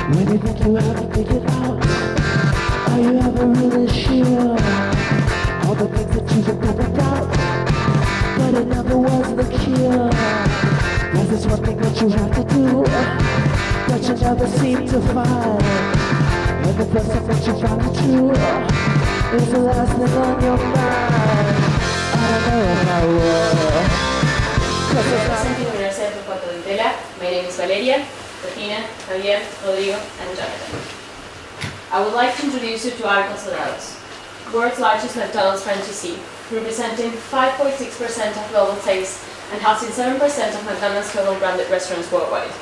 When you think you haven't figured out, are you ever really sure? All the things that you have never doubt, but it never was the cure. There's this one thing that you have to do, that you never seem to find. And the first thing that you find is true, is the last thing on your mind. I don't know if I will. Representing the Universidad Torcuato Di Tella, my name is Valeria, Regina, Javier, Rodrigo, and Jonathan. I would like to introduce you to Jurados, world's largest McDonald's franchisee, representing 5.6% of global sales and housing 7% of McDonald's total branded restaurants worldwide.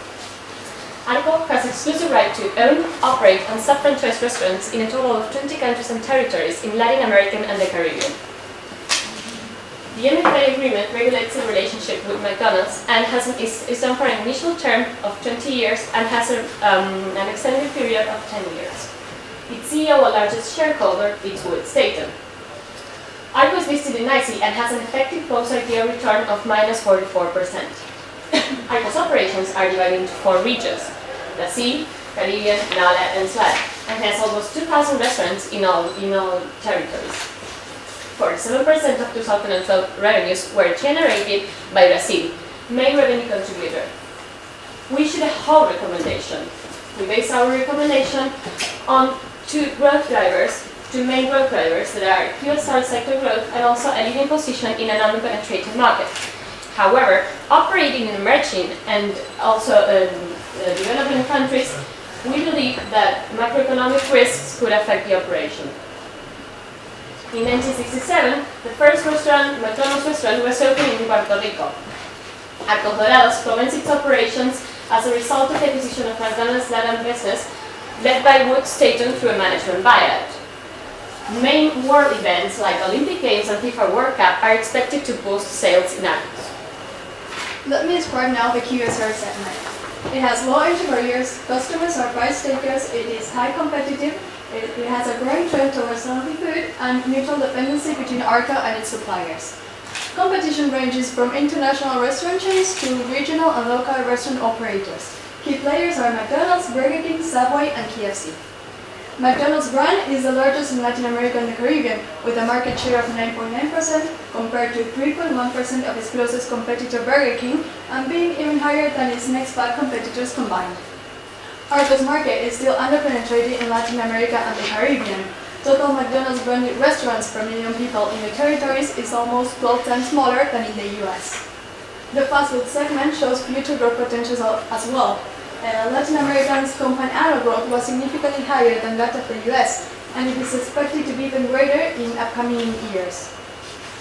Arco has exclusive right to own, operate, and sub-franchise restaurants in a total of 20 countries and territories in Latin America and the Caribbean. The MFA agreement regulates the relationship with McDonald's and is done for an initial term of 20 years and has an extended period of 10 years. Its CEO and largest shareholder is Wood Staten. Arco is listed in NYSE and has an effective post-IPO return of minus 44%. Arco's operations are divided into 4 regions: Brazil, Caribbean, NALA, and SLAD, and has almost 2,000 restaurants in all territories. 47% of 2012 revenues were generated by Brazil, main revenue contributor. We issued a whole recommendation. We base our recommendation on two main growth drivers that are QSR sector growth and also a leading position in an unpenetrated market. However, operating in emerging and also developing countries, we believe that macroeconomic risks could affect the operation. In 1967, the first McDonald's restaurant was opened in Puerto Rico. Jurados commenced its operations as a result of the acquisition of McDonald's Latin business led by Wood Staten through a management buyout. Main world events like Olympic Games and FIFA World Cup are expected to boost sales in Arcos. Let me describe now the QSR segment. It has low entry barriers, customers are price takers, it is high competitive, it has a growing trend towards healthy food and mutual dependency between Arco and its suppliers. Competition ranges from international restaurant chains to regional and local restaurant operators. Key players are McDonald's, Burger King, Subway, and KFC. McDonald's brand is the largest in Latin America and the Caribbean, with a market share of 9.9% compared to 3.1% of its closest competitor Burger King, and being even higher than its next 5 competitors combined. Arco's market is still underpenetrated in Latin America and the Caribbean. Total McDonald's branded restaurants per million people in the territories is almost 12 times smaller than in the US. The fast food segment shows future growth potential as well. Latin America's compound annual growth was significantly higher than that of the US, and it is expected to be even greater in upcoming years.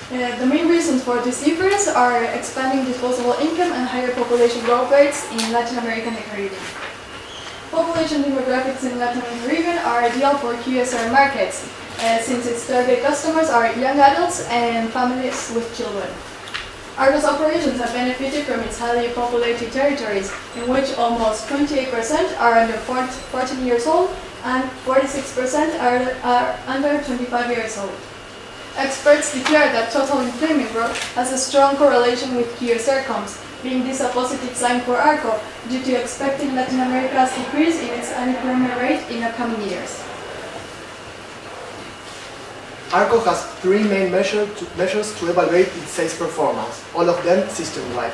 The main reasons for this difference are expanding disposable income and higher population growth rates in Latin America and the Caribbean. Population demographics in Latin and Caribbean are ideal for QSR markets, since its target customers are young adults and families with children. Arco's operations have benefited from its highly populated territories, in which almost 28% are under 14 years old and 46% are under 25 years old. Experts declare that total employment growth has a strong correlation with QSR comps, being this a positive sign for Arco due to expecting Latin America's decrease in its unemployment rate in upcoming years. Arco has 3 main measures to evaluate its sales performance, all of them system-wide.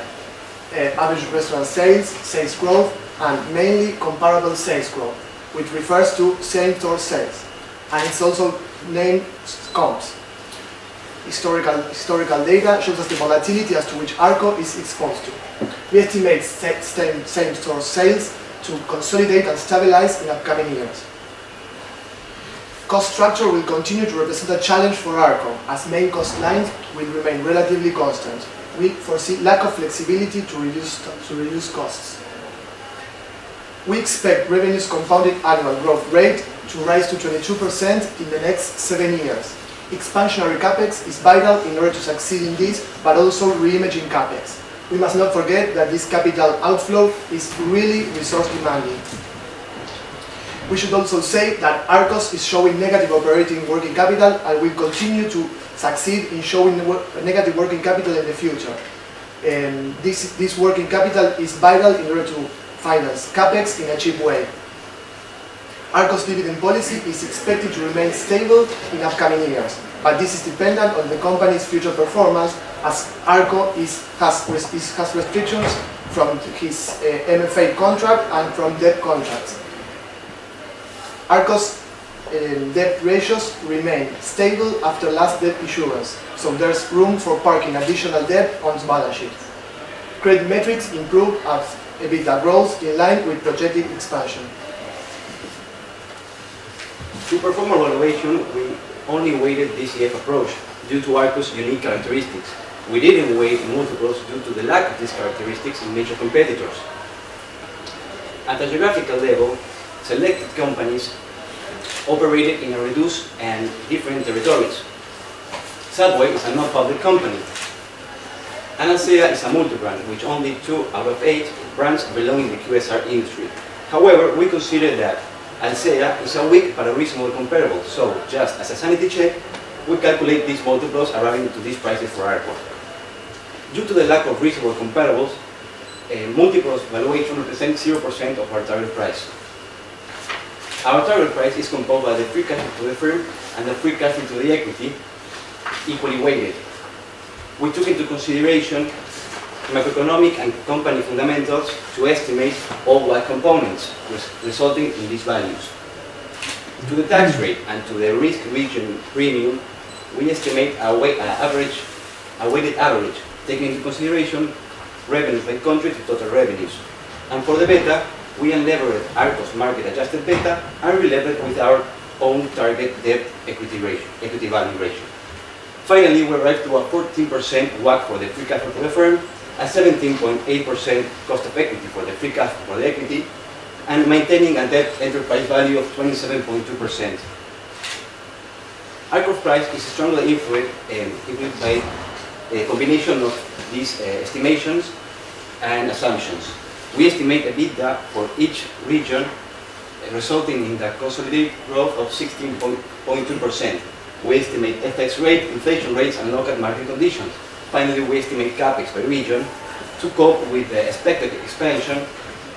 Average restaurant sales, sales growth, and mainly comparable sales growth, which refers to same-store sales, and it's also named comps. Historical data shows us the volatility as to which Arco is exposed to. We estimate same-store sales to consolidate and stabilize in upcoming years. Cost structure will continue to represent a challenge for Arco, as main cost lines will remain relatively constant. We foresee lack of flexibility to reduce costs. We expect revenue's compounded annual growth rate to rise to 22% in the next 7 years. Expansionary capex is vital in order to succeed in this, but also re-imaging capex. We must not forget that this capital outflow is really resource demanding. We should also say that Arcos is showing negative operating working capital and will continue to succeed in showing negative working capital in the future. This working capital is vital in order to finance capex in a cheap way. Arco's dividend policy is expected to remain stable in upcoming years, but this is dependent on the company's future performance, as Arco has restrictions from his MFA contract and from debt contracts. Arco's debt ratios remain stable after last debt issuance, so there's room for parking additional debt on its balance sheet. Credit metrics improve as EBITDA grows in line with projected expansion. To perform our evaluation, we only weighted DCF approach due to Arco's unique characteristics. We didn't weight multiples due to the lack of these characteristics in major competitors. At a geographical level, selected companies operated in a reduced and different territories. Subway is a non-public company. And Alsea is a multi-brand, which only 2 out of 8 brands belong in the QSR industry. However, we consider that Alsea is a weak but a reasonable comparable, so just as a sanity check, we calculate these multiples arriving to these prices for Arco. Due to the lack of reasonable comparables, multiples valuation represents 0% of our target price. Our target price is composed by the free cash flow to the firm and the free cash flow to the equity, equally weighted. We took into consideration macroeconomic and company fundamentals to estimate all white components, resulting in these values. To the tax rate and to the risk region premium, we estimate a weighted average, taking into consideration revenues by country to total revenues. And for the beta, we unlevered Arco's market-adjusted beta and relevered with our own target debt-equity value ratio. Finally, we arrived to a 14% WACC for the free cash flow to the firm, a 17.8% cost of equity for the free cash flow for the equity, and maintaining a debt enterprise value of 27.2%. Arco's price is strongly influenced by a combination of these estimations and assumptions. We estimate EBITDA for each region, resulting in the consolidated growth of 16.2%. We estimate FX rate, inflation rates, and local market conditions. Finally, we estimate CapEx by region to cope with the expected expansion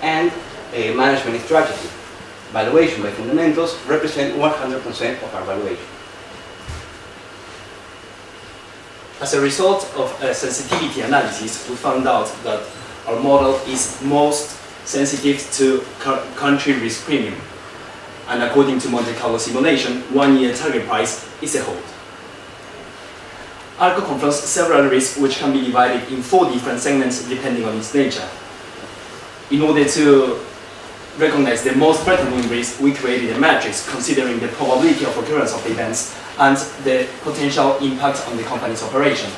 and a management strategy. Valuation by fundamentals represent 100% of our valuation. As a result of a sensitivity analysis, we found out that our model is most sensitive to country risk premium. And according to Monte Carlo simulation, 1-year target price is a hold. Arco confronts several risks which can be divided in 4 different segments depending on its nature. In order to recognize the most pertinent risk, we created a matrix considering the probability of occurrence of events and the potential impact on the company's operation.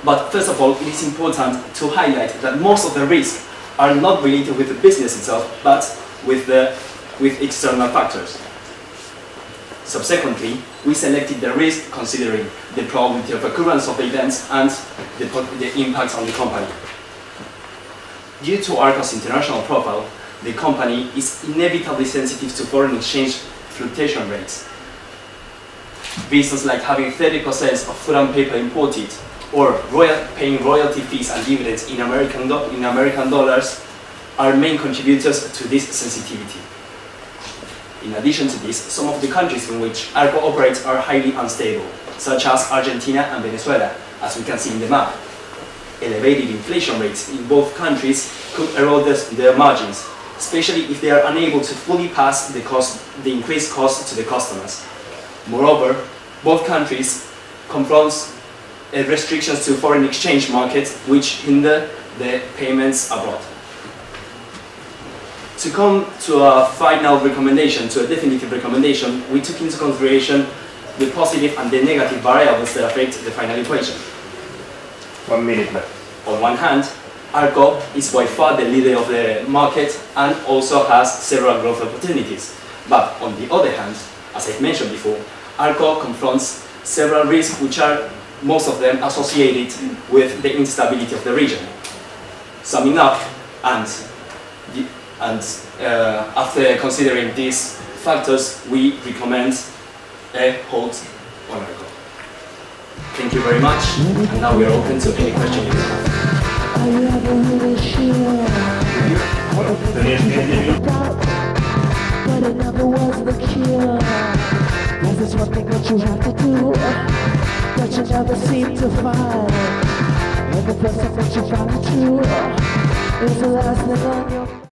But first of all, it is important to highlight that most of the risks are not related with the business itself, but with external factors. Subsequently, we selected the risk considering the probability of occurrence of events and the impacts on the company. Due to Arco's international profile, the company is inevitably sensitive to foreign exchange fluctuation rates. Reasons like having 30% of food and paper imported, or paying royalty fees and dividends in American dollars are main contributors to this sensitivity. In addition to this, some of the countries in which Arco operates are highly unstable, such as Argentina and Venezuela, as we can see in the map. Elevated inflation rates in both countries could erode their margins, especially if they are unable to fully pass the increased cost to the customers. Moreover, both countries confront restrictions to foreign exchange markets which hinder the payments abroad. To come to a final recommendation, to a definitive recommendation, we took into consideration the positive and the negative variables that affect the final equation. 1 minute left. On one hand, Arco is by far the leader of the market and also has several growth opportunities. But on the other hand, as I've mentioned before, Arco confronts several risks which are most of them associated with the instability of the region. Summing up, after considering these factors, we recommend a hold on Arco. Thank you very much, and now we are open to any question you have. Are you ever really sure? Tenías 15 minutos. But it never there's one thing that you have to do that you never seem to find. And the person that you find true is the last thing on your